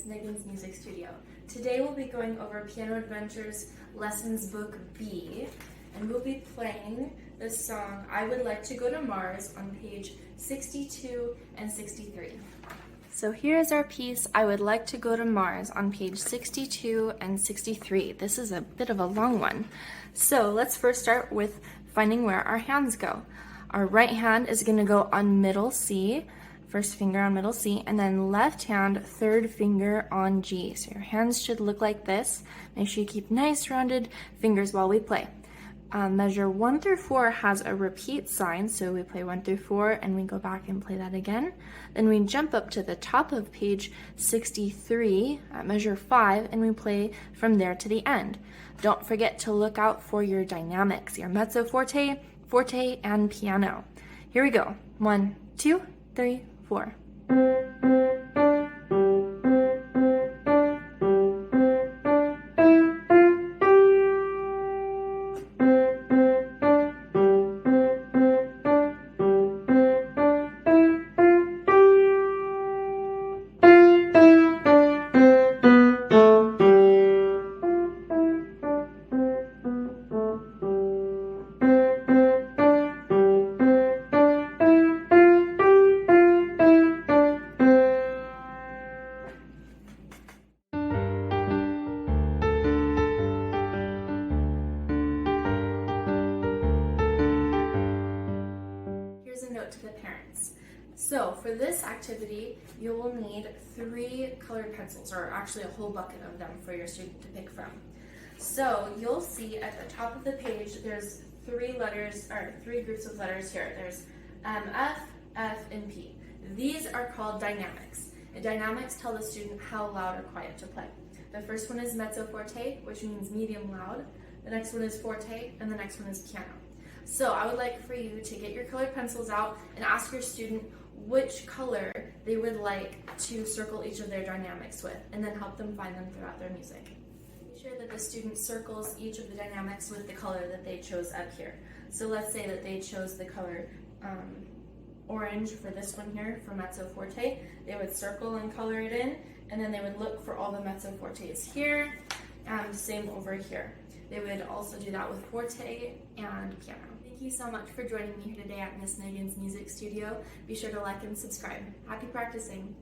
Miss Megan's Music Studio. Today we'll be going over Piano Adventures Lessons Book B, and we'll be playing the song I Would Like to Go to Mars on page 62 and 63. So here is our piece, I Would Like to Go to Mars, on page 62 and 63. This is a bit of a long one. So let's first start with finding where our hands go. Our right hand is going to go on middle C, first finger on middle C, and then left hand, third finger on G. So your hands should look like this. Make sure you keep nice rounded fingers while we play. Measure 1 through 4 has a repeat sign, so we play 1 through 4 and we go back and play that again. Then we jump up to the top of page 63 at measure 5 and we play from there to the end. Don't forget to look out for your dynamics, your mezzo forte, forte, and piano. Here we go. 1, 2, 3, 4. To the parents. So for this activity, you will need 3 colored pencils, or actually a whole bucket of them for your student to pick from. So you'll see at the top of the page, there's 3 groups of letters here. There's F, F, and P. These are called dynamics. And dynamics tell the student how loud or quiet to play. The first one is mezzo forte, which means medium loud. The next one is forte, and the next one is piano. So I would like for you to get your colored pencils out and ask your student which color they would like to circle each of their dynamics with, and then help them find them throughout their music. Make sure that the student circles each of the dynamics with the color that they chose up here. So let's say that they chose the color orange for this one here, for mezzo forte. They would circle and color it in, and then they would look for all the mezzo fortes here, and same over here. They would also do that with forte and piano. Thank you so much for joining me here today at Miss Megan's Music Studio. Be sure to like and subscribe. Happy practicing!